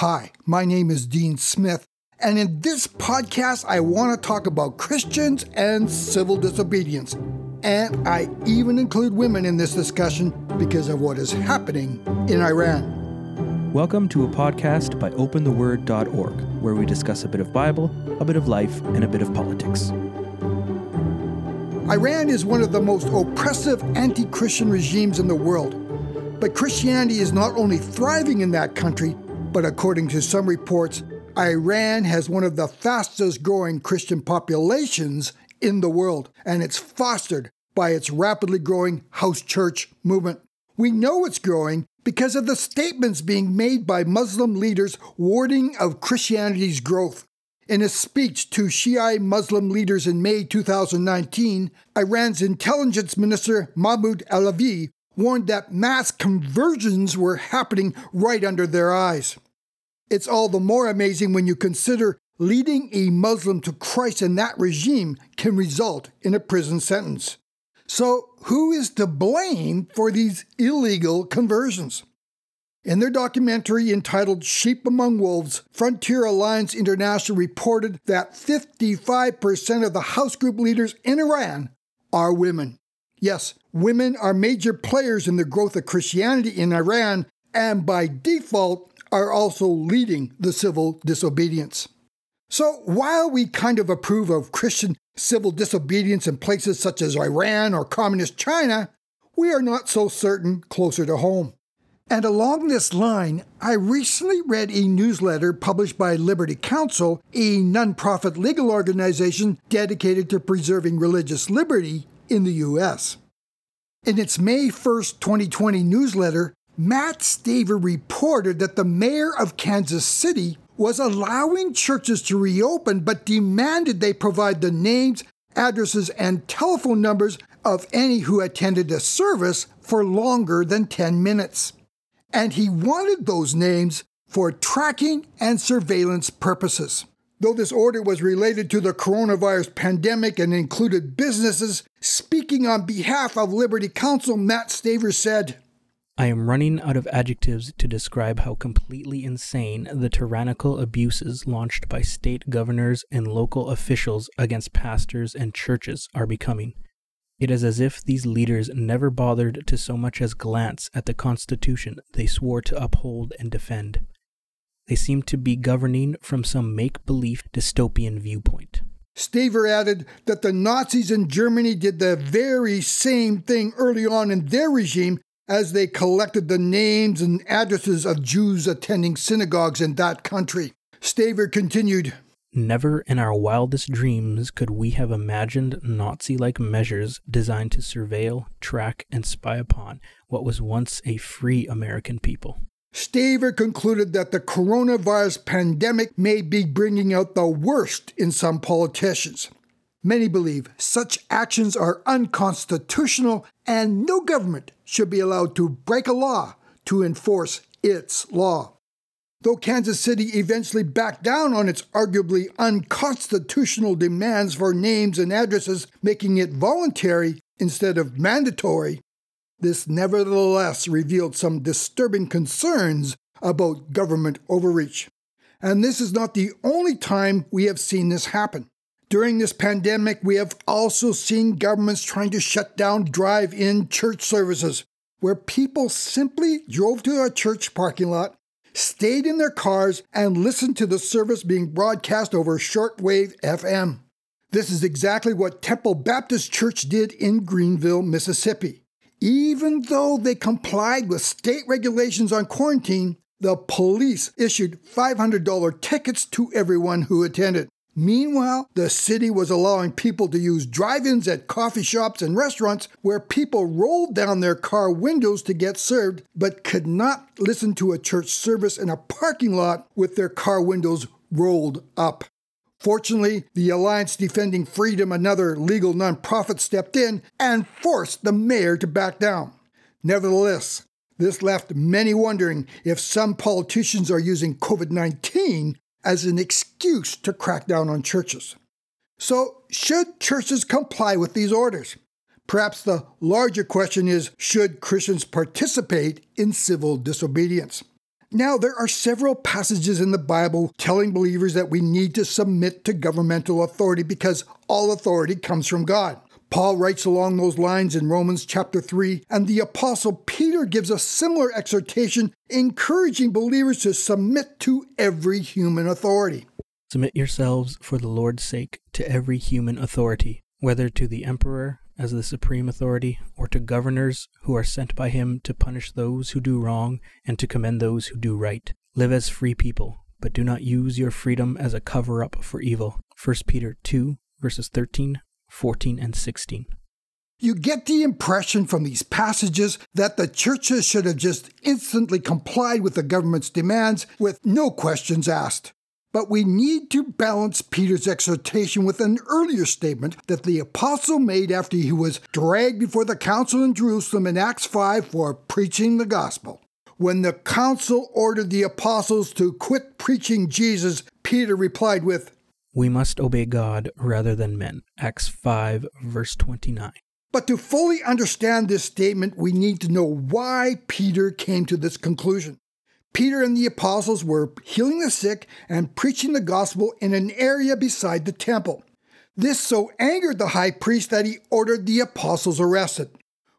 Hi, my name is Dean Smith, and in this podcast, I want to talk about Christians and civil disobedience. And I even include women in this discussion because of what is happening in Iran. Welcome to a podcast by opentheword.org, where we discuss a bit of Bible, a bit of life, and a bit of politics. Iran is one of the most oppressive anti-Christian regimes in the world. But Christianity is not only thriving in that country, but according to some reports, Iran has one of the fastest growing Christian populations in the world, and it's fostered by its rapidly growing house church movement. We know it's growing because of the statements being made by Muslim leaders warning of Christianity's growth. In a speech to Shia Muslim leaders in May 2019, Iran's intelligence minister Mahmoud Alavi warned that mass conversions were happening right under their eyes. It's all the more amazing when you consider leading a Muslim to Christ in that regime can result in a prison sentence. So, who is to blame for these illegal conversions? In their documentary entitled Sheep Among Wolves, Frontier Alliance International reported that 55% of the house group leaders in Iran are women. Yes, women are major players in the growth of Christianity in Iran, and by default are also leading the civil disobedience. So while we kind of approve of Christian civil disobedience in places such as Iran or communist China, we are not so certain closer to home. And along this line, I recently read a newsletter published by Liberty Counsel, a nonprofit legal organization dedicated to preserving religious liberty in the U.S. In its May 1st, 2020 newsletter, Matt Staver reported that the mayor of Kansas City was allowing churches to reopen but demanded they provide the names, addresses, and telephone numbers of any who attended a service for longer than 10 minutes. And he wanted those names for tracking and surveillance purposes. Though this order was related to the coronavirus pandemic and included businesses, speaking on behalf of Liberty Counsel, Matt Staver said, I am running out of adjectives to describe how completely insane the tyrannical abuses launched by state governors and local officials against pastors and churches are becoming. It is as if these leaders never bothered to so much as glance at the Constitution they swore to uphold and defend. They seem to be governing from some make-believe dystopian viewpoint. Staver added that the Nazis in Germany did the very same thing early on in their regime as they collected the names and addresses of Jews attending synagogues in that country. Staver continued, Never in our wildest dreams could we have imagined Nazi-like measures designed to surveil, track, and spy upon what was once a free American people. Staver concluded that the coronavirus pandemic may be bringing out the worst in some politicians. Many believe such actions are unconstitutional and no government should be allowed to break a law to enforce its law. Though Kansas City eventually backed down on its arguably unconstitutional demands for names and addresses, making it voluntary instead of mandatory, this nevertheless revealed some disturbing concerns about government overreach. And this is not the only time we have seen this happen. During this pandemic, we have also seen governments trying to shut down drive-in church services, where people simply drove to a church parking lot, stayed in their cars, and listened to the service being broadcast over shortwave FM. This is exactly what Temple Baptist Church did in Greenville, Mississippi. Even though they complied with state regulations on quarantine, the police issued $500 tickets to everyone who attended. Meanwhile, the city was allowing people to use drive-ins at coffee shops and restaurants where people rolled down their car windows to get served, but could not listen to a church service in a parking lot with their car windows rolled up. Fortunately, the Alliance Defending Freedom, another legal nonprofit, stepped in and forced the mayor to back down. Nevertheless, this left many wondering if some politicians are using COVID-19 as an excuse to crack down on churches. So, should churches comply with these orders? Perhaps the larger question is, should Christians participate in civil disobedience? Now, there are several passages in the Bible telling believers that we need to submit to governmental authority because all authority comes from God. Paul writes along those lines in Romans chapter 3, and the Apostle Peter gives a similar exhortation encouraging believers to submit to every human authority. Submit yourselves for the Lord's sake to every human authority, whether to the emperor as the supreme authority, or to governors who are sent by him to punish those who do wrong and to commend those who do right. Live as free people, but do not use your freedom as a cover-up for evil. 1 Peter 2, verses 13, 14, and 16. You get the impression from these passages that the churches should have just instantly complied with the government's demands with no questions asked. But we need to balance Peter's exhortation with an earlier statement that the apostle made after he was dragged before the council in Jerusalem in Acts 5 for preaching the gospel. When the council ordered the apostles to quit preaching Jesus, Peter replied with, "We must obey God rather than men." Acts 5, verse 29. But to fully understand this statement, we need to know why Peter came to this conclusion. Peter and the apostles were healing the sick and preaching the gospel in an area beside the temple. This so angered the high priest that he ordered the apostles arrested.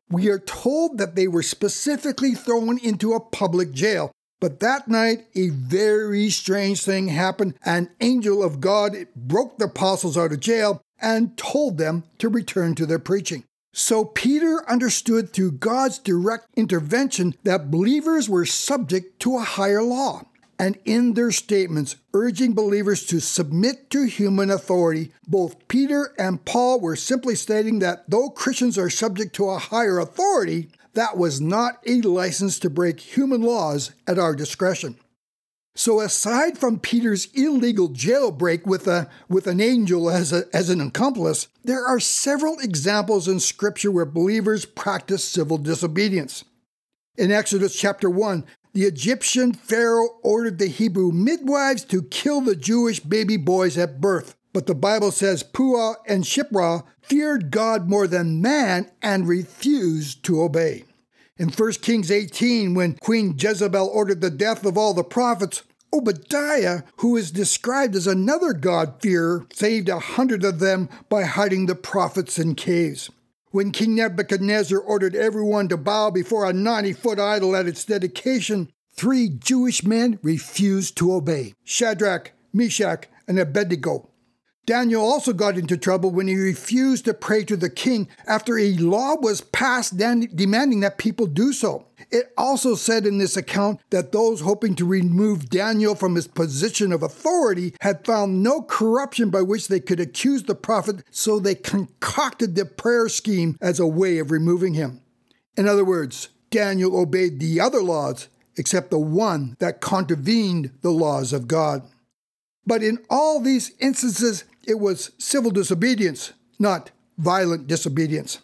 We are told that they were specifically thrown into a public jail. But that night, a very strange thing happened. An angel of God broke the apostles out of jail and told them to return to their preaching. So Peter understood through God's direct intervention that believers were subject to a higher law. And in their statements urging believers to submit to human authority, both Peter and Paul were simply stating that though Christians are subject to a higher authority, that was not a license to break human laws at our discretion. So aside from Peter's illegal jailbreak with an angel as an accomplice, there are several examples in Scripture where believers practice civil disobedience. In Exodus chapter 1, the Egyptian Pharaoh ordered the Hebrew midwives to kill the Jewish baby boys at birth. But the Bible says Puah and Shiphrah feared God more than man and refused to obey. In 1 Kings 18, when Queen Jezebel ordered the death of all the prophets, Obadiah, who is described as another God-fearer, saved 100 of them by hiding the prophets in caves. When King Nebuchadnezzar ordered everyone to bow before a 90-foot idol at its dedication, 3 Jewish men refused to obey: Shadrach, Meshach, and Abednego. Daniel also got into trouble when he refused to pray to the king after a law was passed demanding that people do so. It also said in this account that those hoping to remove Daniel from his position of authority had found no corruption by which they could accuse the prophet, so they concocted the prayer scheme as a way of removing him. In other words, Daniel obeyed the other laws, except the one that contravened the laws of God. But in all these instances, it was civil disobedience, not violent disobedience.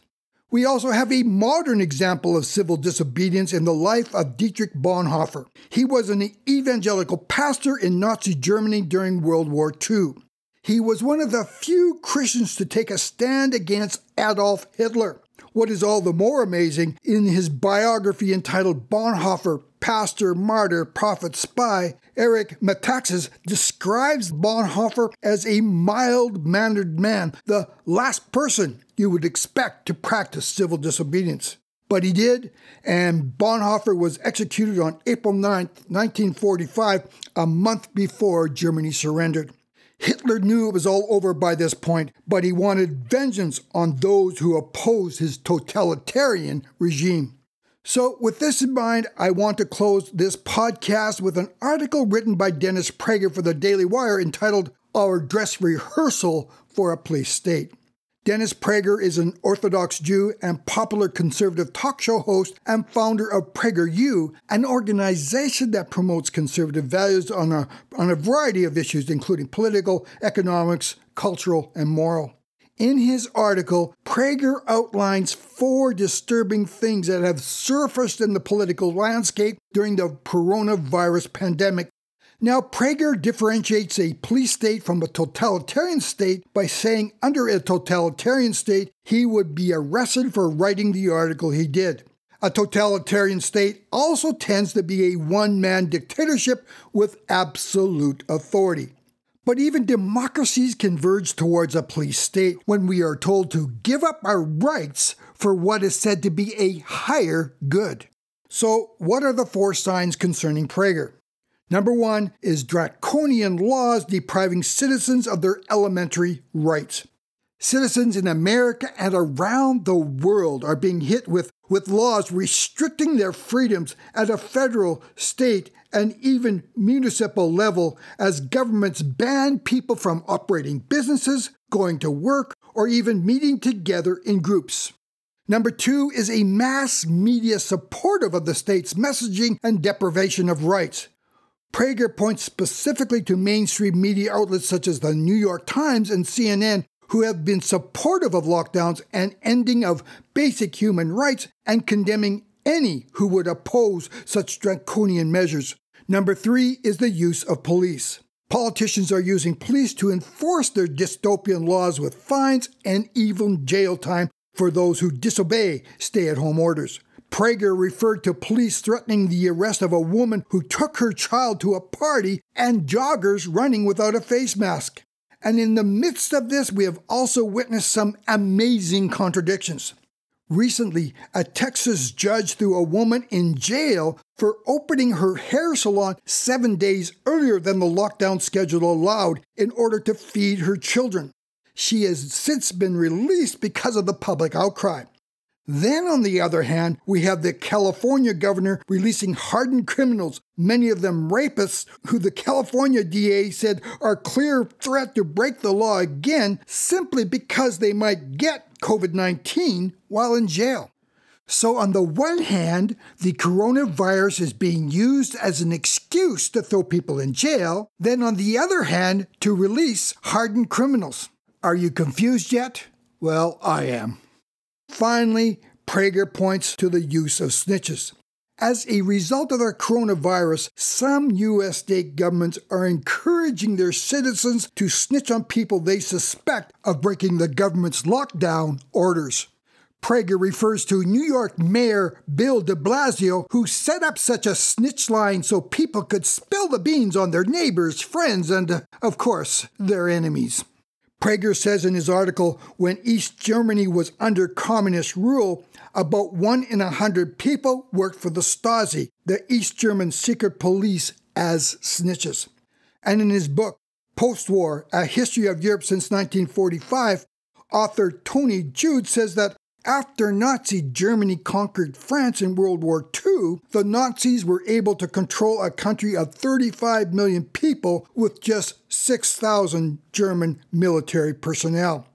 We also have a modern example of civil disobedience in the life of Dietrich Bonhoeffer. He was an evangelical pastor in Nazi Germany during World War II. He was one of the few Christians to take a stand against Adolf Hitler. What is all the more amazing, in his biography entitled Bonhoeffer, Pastor, Martyr, Prophet, Spy, Erich Metaxas describes Bonhoeffer as a mild-mannered man, the last person you would expect to practice civil disobedience. But he did, and Bonhoeffer was executed on April 9, 1945, a month before Germany surrendered. Hitler knew it was all over by this point, but he wanted vengeance on those who opposed his totalitarian regime. So with this in mind, I want to close this podcast with an article written by Dennis Prager for the Daily Wire entitled Our Dress Rehearsal for a Police State. Dennis Prager is an Orthodox Jew and popular conservative talk show host and founder of PragerU, an organization that promotes conservative values on a variety of issues, including political, economics, cultural, and moral. In his article, Prager outlines 4 disturbing things that have surfaced in the political landscape during the coronavirus pandemic. Now, Prager differentiates a police state from a totalitarian state by saying under a totalitarian state, he would be arrested for writing the article he did. A totalitarian state also tends to be a one-man dictatorship with absolute authority. But even democracies converge towards a police state when we are told to give up our rights for what is said to be a higher good. So, what are the 4 signs concerning Prager? Number 1 is draconian laws depriving citizens of their elementary rights. Citizens in America and around the world are being hit with laws restricting their freedoms at a federal, state, and even municipal level as governments ban people from operating businesses, going to work, or even meeting together in groups. Number 2 is a mass media supportive of the state's messaging and deprivation of rights. Prager points specifically to mainstream media outlets such as the New York Times and CNN, who have been supportive of lockdowns and ending of basic human rights and condemning any who would oppose such draconian measures. Number 3 is the use of police. Politicians are using police to enforce their dystopian laws with fines and even jail time for those who disobey stay-at-home orders. Prager referred to police threatening the arrest of a woman who took her child to a party and joggers running without a face mask. And in the midst of this, we have also witnessed some amazing contradictions. Recently, a Texas judge threw a woman in jail for opening her hair salon 7 days earlier than the lockdown schedule allowed in order to feed her children. She has since been released because of the public outcry. Then, on the other hand, we have the California governor releasing hardened criminals, many of them rapists, who the California DA said are a clear threat to break the law again simply because they might get COVID-19 while in jail. So on the one hand, the coronavirus is being used as an excuse to throw people in jail, then on the other hand, to release hardened criminals. Are you confused yet? Well, I am. Finally, Prager points to the use of snitches. As a result of the coronavirus, some U.S. state governments are encouraging their citizens to snitch on people they suspect of breaking the government's lockdown orders. Prager refers to New York Mayor Bill de Blasio, who set up such a snitch line so people could spill the beans on their neighbors, friends, and, of course, their enemies. Prager says in his article, when East Germany was under communist rule, about 1 in 100 people worked for the Stasi, the East German secret police, as snitches. And in his book, Post-War, A History of Europe Since 1945, author Tony Jude says that after Nazi Germany conquered France in World War II, the Nazis were able to control a country of 35 million people with just 6,000 German military personnel.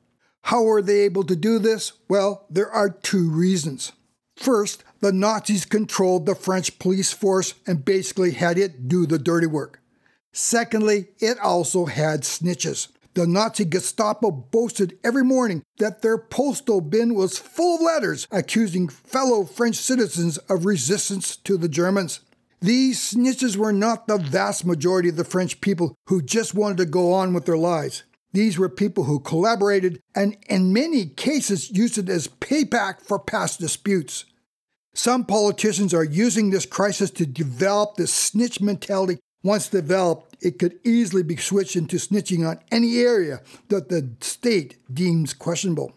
How were they able to do this? Well, there are 2 reasons. First, the Nazis controlled the French police force and basically had it do the dirty work. Secondly, it also had snitches. The Nazi Gestapo boasted every morning that their postal bin was full of letters accusing fellow French citizens of resistance to the Germans. These snitches were not the vast majority of the French people who just wanted to go on with their lives. These were people who collaborated and in many cases used it as payback for past disputes. Some politicians are using this crisis to develop this snitch mentality. Once developed, it could easily be switched into snitching on any area that the state deems questionable.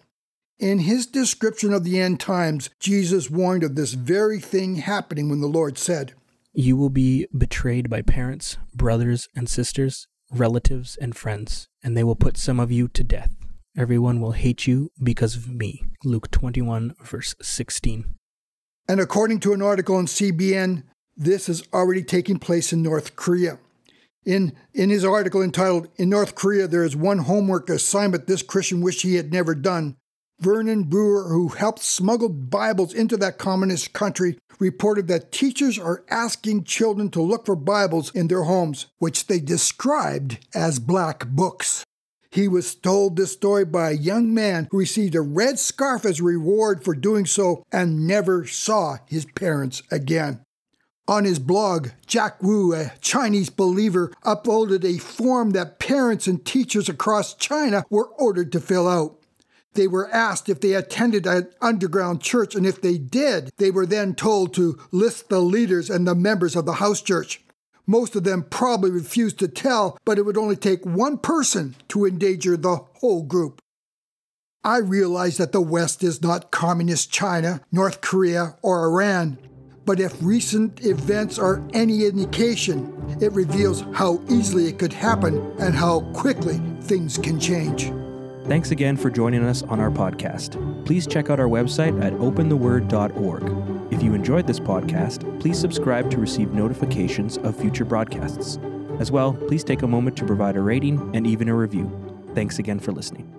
In his description of the end times, Jesus warned of this very thing happening when the Lord said, "You will be betrayed by parents, brothers and sisters, relatives and friends, and they will put some of you to death. Everyone will hate you because of me." Luke 21, verse 16. And according to an article on CBN, this is already taking place in North Korea. In his article entitled, "In North Korea, there is one homework assignment this Christian wished he had never done," Vernon Brewer, who helped smuggle Bibles into that communist country, reported that teachers are asking children to look for Bibles in their homes, which they described as black books. He was told this story by a young man who received a red scarf as a reward for doing so and never saw his parents again. On his blog, Jack Wu, a Chinese believer, uploaded a form that parents and teachers across China were ordered to fill out. They were asked if they attended an underground church, and if they did, they were then told to list the leaders and the members of the house church. Most of them probably refused to tell, but it would only take one person to endanger the whole group. I realize that the West is not communist China, North Korea, or Iran. But if recent events are any indication, it reveals how easily it could happen and how quickly things can change. Thanks again for joining us on our podcast. Please check out our website at opentheword.org. If you enjoyed this podcast, please subscribe to receive notifications of future broadcasts. As well, please take a moment to provide a rating and even a review. Thanks again for listening.